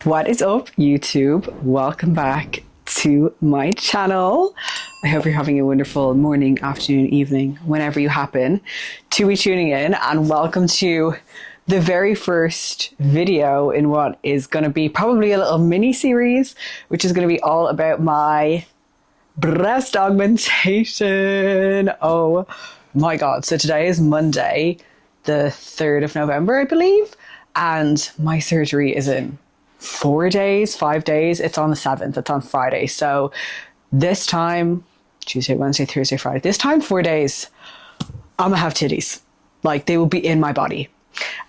What is up, YouTube? Welcome back to my channel. I hope you're having a wonderful morning, afternoon, evening, whenever you happen to be tuning in, and welcome to the very first video in what is going to be probably a little mini series, which is going to be all about my breast augmentation. Oh my god. So today is Monday, the 3rd of November, I believe, and my surgery is in 5 days. It's on the 7th. It's on Friday. So this time, Tuesday, Wednesday, Thursday, Friday, this time, 4 days, I'm gonna have titties. Like, they will be in my body.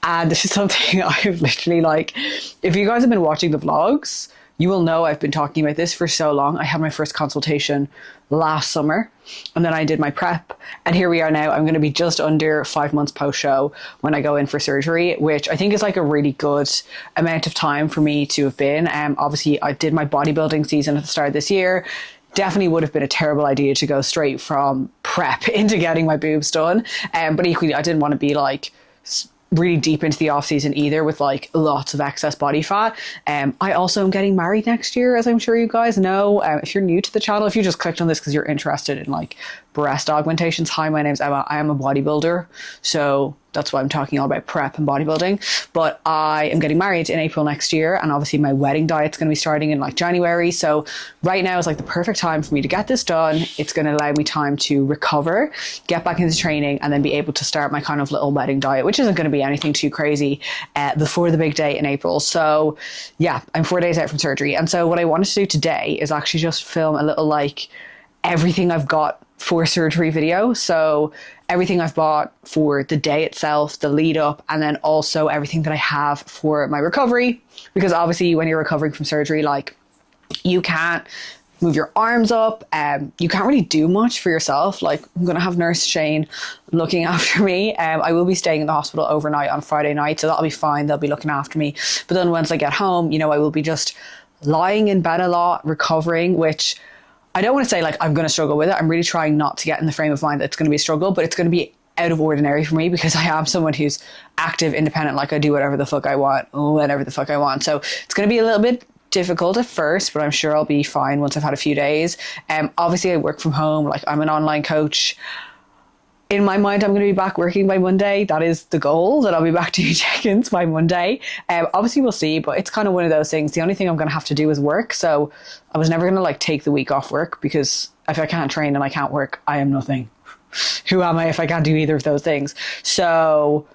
And this is something I've literally, like, if you guys have been watching the vlogs, you will know I've been talking about this for so long. I had my first consultation last summer, and then I did my prep, and here we are now. I'm going to be just under 5 months post-show when I go in for surgery, which I think is like a really good amount of time for me to have been. Obviously, I did my bodybuilding season at the start of this year. Definitely would have been a terrible idea to go straight from prep into getting my boobs done. But equally, I didn't want to be like really deep into the off season either with like lots of excess body fat. I also am getting married next year, as I'm sure you guys know. If you're new to the channel, if you just clicked on this because you're interested in like breast augmentations, hi, my name's Emma. I am a bodybuilder, so that's why I'm talking all about prep and bodybuilding. But I am getting married in April next year, and obviously my wedding diet's going to be starting in like January. So right now is like the perfect time for me to get this done. It's going to allow me time to recover, get back into training, and then be able to start my kind of little wedding diet, which isn't going to be anything too crazy before the big day in April. So yeah, I'm 4 days out from surgery. And so what I wanted to do today is actually just film a little like everything I've got for surgery video. So everything I've bought for the day itself, the lead up, and then also everything that I have for my recovery. Because obviously when you're recovering from surgery, like, you can't move your arms up, you can't really do much for yourself. Like, I'm gonna have Nurse Shane looking after me. I will be staying in the hospital overnight on Friday night, so that'll be fine. They'll be looking after me. But then once I get home, you know, I will be just lying in bed a lot, recovering, which I don't want to say like I'm going to struggle with it. I'm really trying not to get in the frame of mind that it's going to be a struggle, but it's going to be out of ordinary for me because I am someone who's active, independent, like I do whatever the fuck I want, whenever the fuck I want. So it's going to be a little bit difficult at first, but I'm sure I'll be fine once I've had a few days. Obviously I work from home, like I'm an online coach. In my mind, I'm going to be back working by Monday. That is the goal, that I'll be back doing check-ins by Monday. Obviously, we'll see, but it's kind of one of those things. The only thing I'm going to have to do is work. So I was never going to like take the week off work, because if I can't train and I can't work, I am nothing. Who am I if I can't do either of those things? So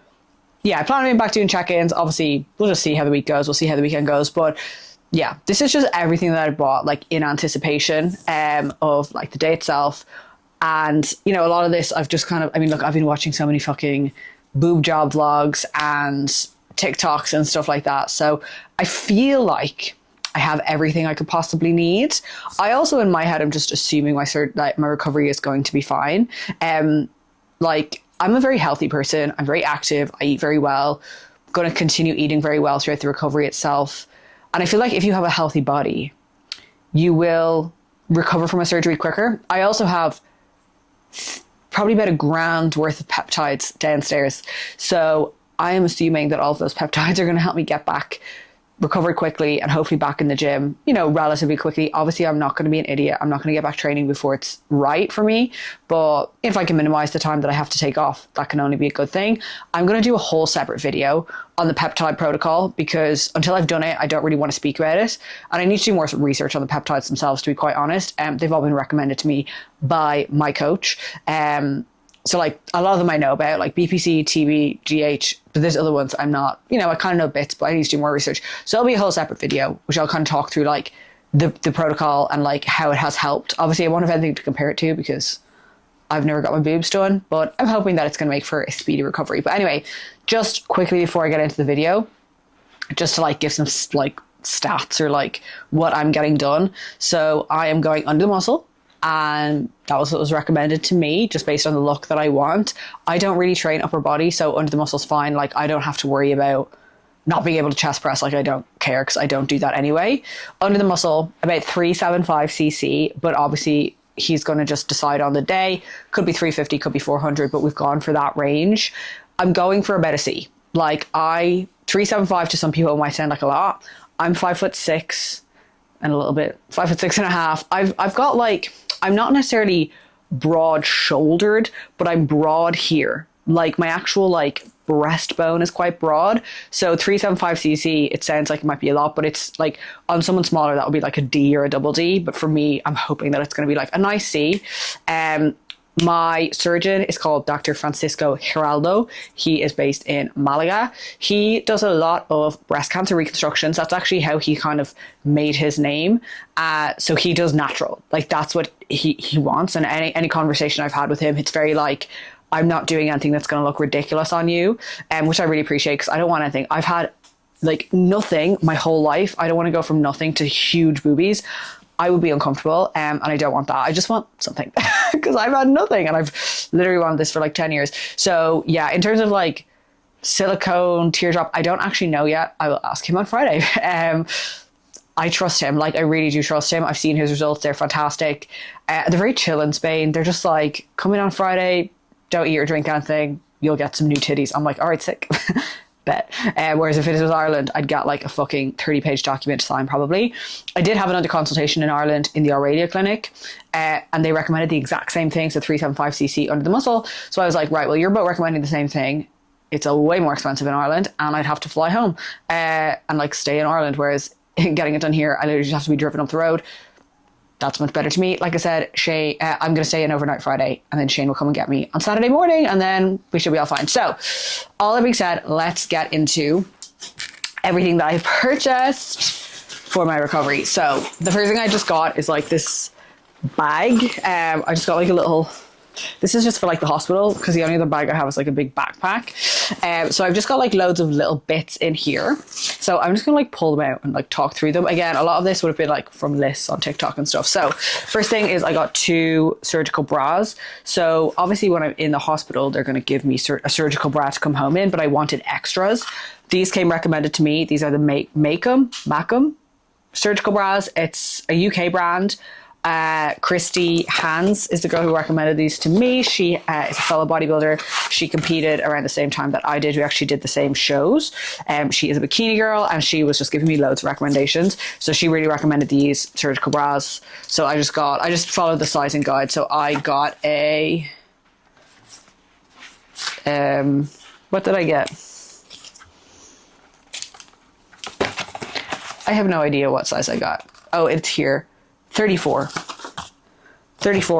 yeah, I plan on being back doing check-ins. Obviously, we'll just see how the week goes. We'll see how the weekend goes. But yeah, this is just everything that I bought like in anticipation of like the day itself. And, you know, a lot of this I've just kind of, I mean, look, I've been watching so many fucking boob job vlogs and TikToks and stuff like that. So I feel like I have everything I could possibly need. I also, in my head, I'm just assuming my recovery is going to be fine. Like, I'm a very healthy person. I'm very active. I eat very well. I'm going to continue eating very well throughout the recovery itself. And I feel like if you have a healthy body, you will recover from a surgery quicker. I also have probably about 1 gram worth of peptides downstairs. So I am assuming that all of those peptides are going to help me get back, recover quickly, and hopefully back in the gym, you know, relatively quickly. Obviously, I'm not going to be an idiot. I'm not going to get back training before it's right for me. But if I can minimize the time that I have to take off, that can only be a good thing. I'm going to do a whole separate video on the peptide protocol, because until I've done it, I don't really want to speak about it. And I need to do more research on the peptides themselves, to be quite honest. They've all been recommended to me by my coach. So like a lot of them I know about, like BPC, TB, GH, but there's other ones I'm not, you know, I kind of know bits, but I need to do more research. So it'll be a whole separate video, which I'll kind of talk through like the protocol and like how it has helped. Obviously I won't have anything to compare it to because I've never got my boobs done, but I'm hoping that it's going to make for a speedy recovery. But anyway, just quickly before I get into the video, just to like give some like stats or like what I'm getting done. So I am going under the muscle, and that was what was recommended to me just based on the look that I want. I don't really train upper body, so under the muscle's fine. Like, I don't have to worry about not being able to chest press. Like, I don't care because I don't do that anyway. Under the muscle, about 375 cc, but obviously he's going to just decide on the day. Could be 350, could be 400, but we've gone for that range. I'm going for about a C. Like, 375 to some people might sound like a lot. I'm 5'6" and a little bit, 5'6.5". I've got like, I'm not necessarily broad shouldered, but I'm broad here. Like my actual like breastbone is quite broad. So 375cc, it sounds like it might be a lot, but it's like on someone smaller, that would be like a D or a double D. But for me, I'm hoping that it's going to be like a nice C. My surgeon is called Dr. Francisco Giraldo. He is based in Malaga. He does a lot of breast cancer reconstructions. That's actually how he kind of made his name. So he does natural. Like that's what he wants. And any conversation I've had with him, it's very like, I'm not doing anything that's going to look ridiculous on you, which I really appreciate because I don't want anything. I've had like nothing my whole life. I don't want to go from nothing to huge boobies. I would be uncomfortable and I don't want that. I just want something because I've had nothing and I've literally wanted this for like 10 years. So yeah, in terms of like silicone, teardrop, I don't actually know yet. I will ask him on Friday. I trust him. Like I really do trust him. I've seen his results. They're fantastic. They're very chill in Spain. They're just like, come in on Friday, don't eat or drink anything. You'll get some new titties. I'm like, all right, sick. Bet. Whereas if it was Ireland, I'd get like a fucking 30-page document to sign probably. I did have another consultation in Ireland in the Aurelia clinic, and they recommended the exact same thing, so 375cc under the muscle. So I was like, right, well, you're both recommending the same thing. It's a way more expensive in Ireland, and I'd have to fly home and like stay in Ireland. Whereas getting it done here, I literally just have to be driven up the road. That's much better to me. Like I said, Shane, I'm going to stay in overnight Friday and then Shane will come and get me on Saturday morning and then we should be all fine. So all that being said, let's get into everything that I've purchased for my recovery. So the first thing I just got is like this bag. I just got like a little, this is just for like the hospital because the only other bag I have is like a big backpack. So I've just got like loads of little bits in here. So I'm just gonna like pull them out and like talk through them. Again, a lot of this would have been like from lists on TikTok and stuff. So first thing is I got 2 surgical bras. So obviously when I'm in the hospital, they're gonna give me a surgical bra to come home in, but I wanted extras. These came recommended to me. These are the Macum surgical bras. It's a UK brand. Christy Hans is the girl who recommended these to me. She is a fellow bodybuilder. She competed around the same time that I did. We actually did the same shows. She is a bikini girl and she was just giving me loads of recommendations. So she really recommended these surgical bras. So I just followed the sizing guide. So I got a, what did I get? I have no idea what size I got. Oh, it's here. 34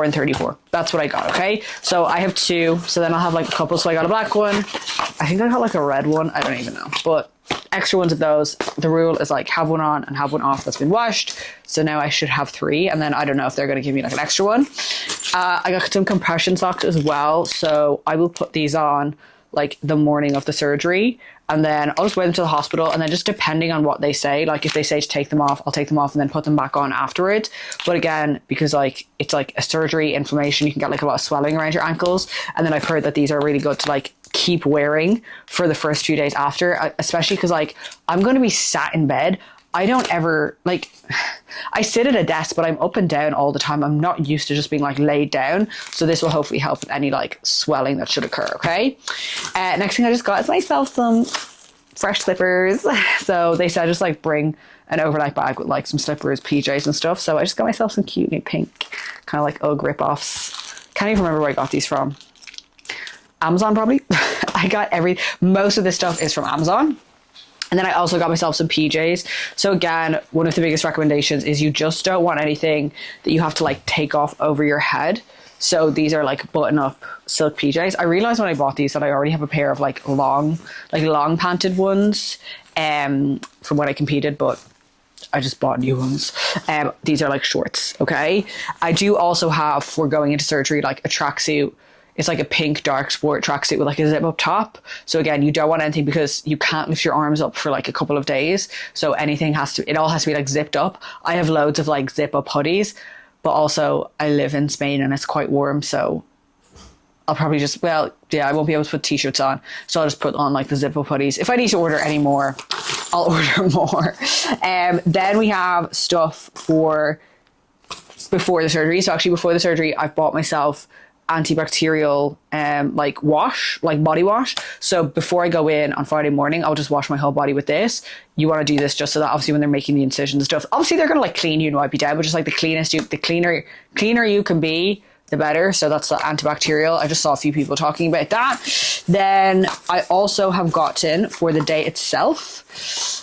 and 34. That's what I got. Okay. So I have 2. So then I'll have like a couple. So I got a black one. I think I got like a red one. I don't even know, but extra ones of those. The rule is like have one on and have one off that's been washed. So now I should have 3. And then I don't know if they're going to give me like an extra one. I got some compression socks as well. So I will put these on like the morning of the surgery. And then I'll just wear them to the hospital. And then just depending on what they say, like if they say to take them off, I'll take them off and then put them back on afterwards. But again, because like it's like a surgery, inflammation, you can get like a lot of swelling around your ankles. And then I've heard that these are really good to like keep wearing for the first few days after, especially because like I'm going to be sat in bed. I don't ever like, I sit at a desk, but I'm up and down all the time. I'm not used to just being like laid down. So this will hopefully help with any like swelling that should occur. Okay. Next thing I just got is myself some fresh slippers. So they said just like bring an overnight bag with like some slippers, PJs and stuff. So I just got myself some cute new pink kind of like Ugg rip-offs. Can't even remember where I got these from. Amazon probably. I got most of this stuff is from Amazon. And then I also got myself some PJs. So again, one of the biggest recommendations is you just don't want anything that you have to like take off over your head. So these are like button up silk PJs. I realized when I bought these that I already have a pair of like long panted ones from when I competed, but I just bought new ones. These are like shorts. Okay. I do also have, for going into surgery, like a tracksuit. It's like a pink dark sport tracksuit with like a zip up top. So again, you don't want anything because you can't lift your arms up for like a couple of days. So it all has to be like zipped up. I have loads of like zip up hoodies, but also I live in Spain and it's quite warm. So I'll probably I won't be able to put t-shirts on. So I'll just put on like the zip up hoodies. If I need to order any more, I'll order more. Then we have stuff for before the surgery. So actually before the surgery, I've bought myself antibacterial like wash, like body wash. So before I go in on Friday morning, I'll just wash my whole body with this. You want to do this just so that obviously when they're making the incisions and stuff, obviously they're gonna like clean you and wipe you down, but just like the cleaner you can be, the better. So that's the antibacterial. I just saw a few people talking about that. Then I also have gotten for the day itself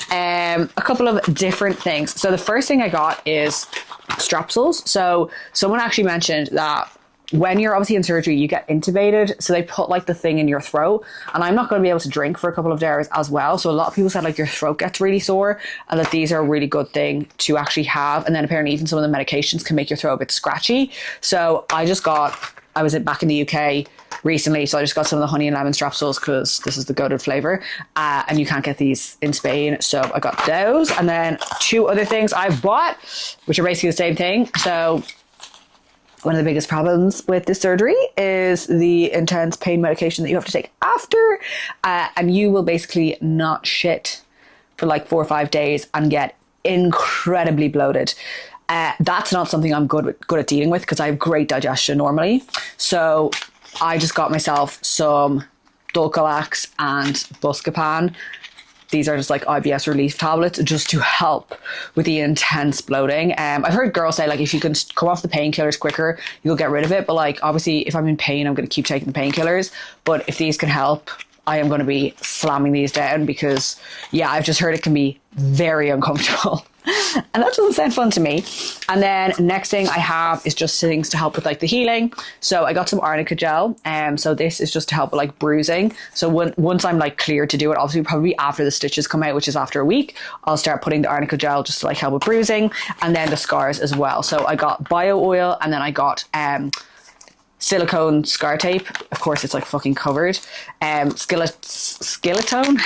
a couple of different things. So the first thing I got is strepsils. So someone actually mentioned that when you're obviously in surgery, you get intubated. So they put like the thing in your throat, and I'm not going to be able to drink for a couple of days as well. So a lot of people said like your throat gets really sore, and that these are a really good thing to actually have. And then apparently even some of the medications can make your throat a bit scratchy. So I was back in the UK recently, so I just got some of the honey and lemon strepsils because this is the goated flavor, and you can't get these in Spain, so I got those. And then two other things I've bought, which are basically the same thing. So one of the biggest problems with this surgery is the intense pain medication that you have to take after, and you will basically not shit for like 4 or 5 days and get incredibly bloated. That's not something I'm good at dealing with because I have great digestion normally. So I just got myself some Dulcolax and Buscopan. These are just like IBS relief tablets just to help with the intense bloating. I've heard girls say like if you can come off the painkillers quicker, you'll get rid of it. But like obviously if I'm in pain, I'm going to keep taking the painkillers. But if these can help, I am going to be slamming these down because yeah, I've just heard it can be very uncomfortable. And that doesn't sound fun to me. And then next thing I have is just things to help with like the healing. So I got some arnica gel. So this is just to help with like bruising. So once I'm like cleared to do it, obviously probably after the stitches come out, which is after a week, I'll start putting the arnica gel just to like help with bruising, and then the scars as well. So I got bio oil, and then I got silicone scar tape. Of course, it's like fucking covered. Skilletone.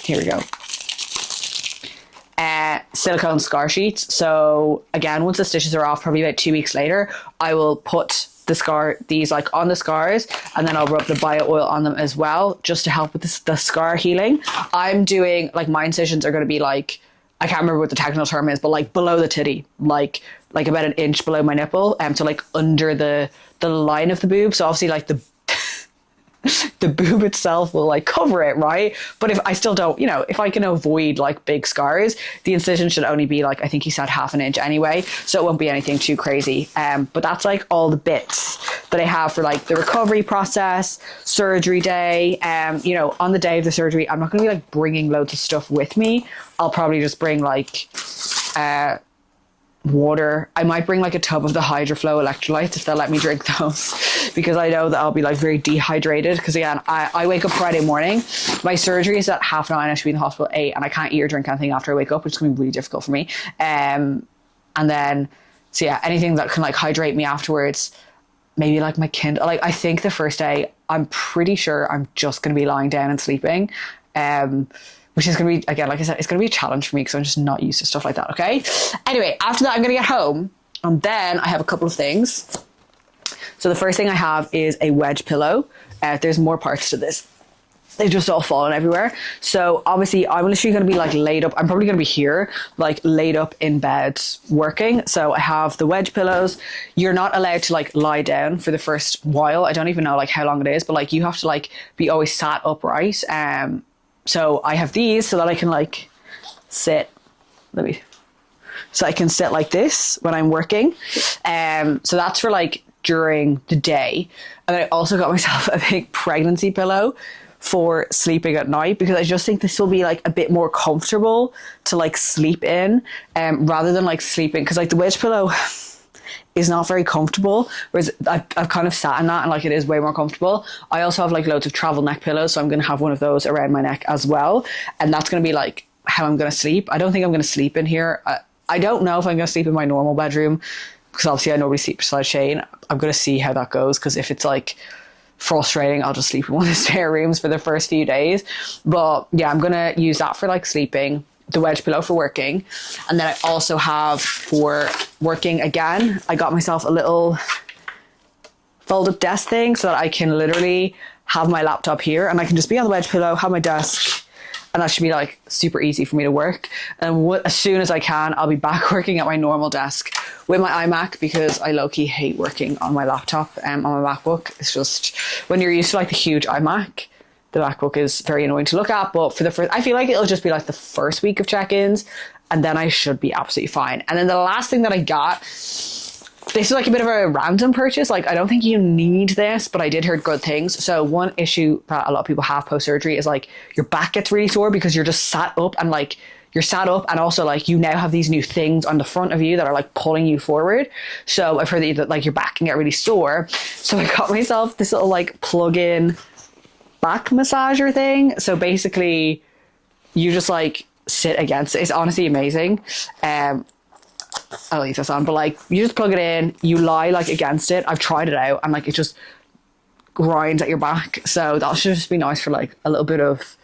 Here we go. Silicone scar sheets. So again, once the stitches are off, probably about 2 weeks later, I will put these like on the scars, and then I'll rub the bio oil on them as well, just to help with the scar healing. I'm doing like my incisions are going to be like, I can't remember what the technical term is, but like below the titty, like about an inch below my nipple, so like under the line of the boob. So obviously like the boob itself will like cover it, right? But if I still don't, if I can avoid like big scars, the incision should only be like, I think he said half an inch anyway, so it won't be anything too crazy. But that's like all the bits that I have for like the recovery process, surgery day. On the day of the surgery, I'm not going to be like bringing loads of stuff with me. I'll probably just bring like water. I might bring like a tub of the HydroFlow electrolytes if they'll let me drink those, because I know that I'll be like very dehydrated, because again, I wake up Friday morning, my surgery is at 9:30, I should be in the hospital at 8, and I can't eat or drink anything after I wake up, which is going to be really difficult for me. And then so yeah, anything that can like hydrate me afterwards, maybe like my Kindle. Like I think the first day I'm pretty sure I'm just going to be lying down and sleeping, which is going to be, again, like I said, it's going to be a challenge for me because I'm just not used to stuff like that, okay? Anyway, after that, I'm going to get home, and then I have a couple of things. So the first thing I have is a wedge pillow. There's more parts to this. They've just all fallen everywhere. So obviously, I'm literally going to be like laid up. I'm probably going to be here, like laid up in bed working. So I have the wedge pillows. You're not allowed to like lie down for the first while. I don't even know like how long it is, but like you have to like be always sat upright. So I have these so that I can like sit, so I can sit like this when I'm working. So that's for like during the day. And I also got myself a big pregnancy pillow for sleeping at night, because I just think this will be like a bit more comfortable to like sleep in, rather than like sleeping, because like the wedge pillow is not very comfortable, whereas I've kind of sat in that and like it is way more comfortable. I also have like loads of travel neck pillows, so I'm going to have one of those around my neck as well, and that's going to be like how I'm going to sleep. I don't think I'm going to sleep in here. I don't know if I'm going to sleep in my normal bedroom, because obviously I normally sleep beside Shane. I'm going to see how that goes, because if it's like frustrating, I'll just sleep in one of the spare rooms for the first few days. But yeah, I'm going to use that for like sleeping, the wedge pillow for working. And then I also have for working again, I got myself a little fold up desk thing so that I can literally have my laptop here and I can just be on the wedge pillow, have my desk, and that should be like super easy for me to work. And as soon as I can, I'll be back working at my normal desk with my iMac, because I low-key hate working on my laptop, on my MacBook. It's just, when you're used to like the huge iMac, the MacBook is very annoying to look at. But for the first, I feel like it'll just be like the first week of check-ins, and then I should be absolutely fine. And then the last thing that I got, this is like a bit of a random purchase. Like, I don't think you need this, but I did hear good things. So one issue that a lot of people have post-surgery is like your back gets really sore because you're just sat up, and like you're sat up, and also like you now have these new things on the front of you that are like pulling you forward. So I've heard that like your back can get really sore. So I got myself this little like plug-in back massager thing. So basically you just like sit against it. It's honestly amazing. I'll leave this on, but like you just plug it in, you lie like against it. I've tried it out, and like it just grinds at your back. So that should just be nice for like a little bit of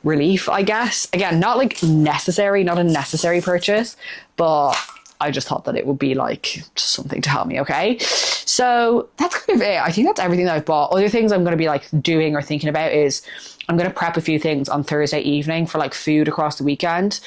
relief, I guess. Again, not like necessary, not a necessary purchase, but I just thought that it would be like just something to help me. Okay, so that's kind of it. I think that's everything that I've bought. Other things I'm going to be like doing or thinking about is I'm going to prep a few things on Thursday evening for like food across the weekend.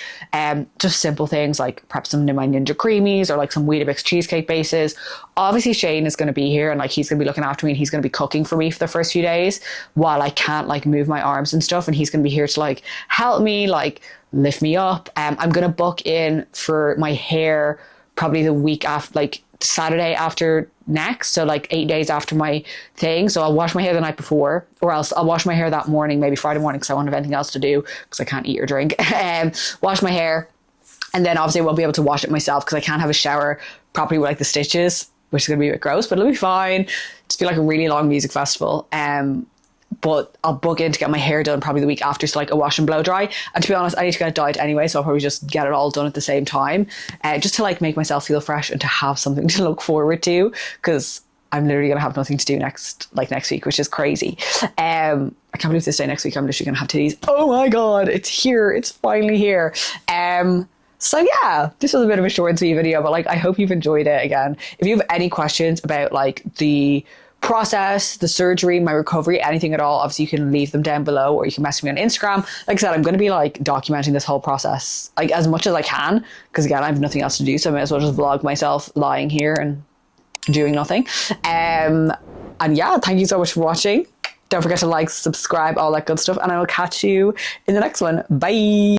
Just simple things like prep some of my Ninja Creamies or like some Weetabix cheesecake bases. Obviously Shane is going to be here, and like he's going to be looking after me, and he's going to be cooking for me for the first few days while I can't like move my arms and stuff. And he's going to be here to like help me, like lift me up. I'm going to book in for my hair probably the week after, like Saturday after next, so like 8 days after my thing. So I'll wash my hair the night before, or else I'll wash my hair that morning, maybe Friday morning, because I won't have anything else to do because I can't eat or drink. Wash my hair, and then obviously I won't be able to wash it myself because I can't have a shower properly with like the stitches, which is going to be a bit gross, but it'll be fine. Just be like a really long music festival. But I'll book in to get my hair done probably the week after, so like a wash and blow dry. And to be honest, I need to get it dyed anyway, so I'll probably just get it all done at the same time, just to like make myself feel fresh and to have something to look forward to, because I'm literally going to have nothing to do next week, which is crazy. I can't believe this day next week I'm literally going to have titties. Oh my god, it's here, it's finally here. So yeah, this was a bit of a short and sweet video, but like I hope you've enjoyed it. Again, if you have any questions about like the process, the surgery, my recovery, anything at all, obviously you can leave them down below, or you can message me on Instagram. Like I said, I'm going to be like documenting this whole process like as much as I can, because again I have nothing else to do, so I may as well just vlog myself lying here and doing nothing. And yeah, thank you so much for watching. Don't forget to like, subscribe, all that good stuff, and I will catch you in the next one. Bye.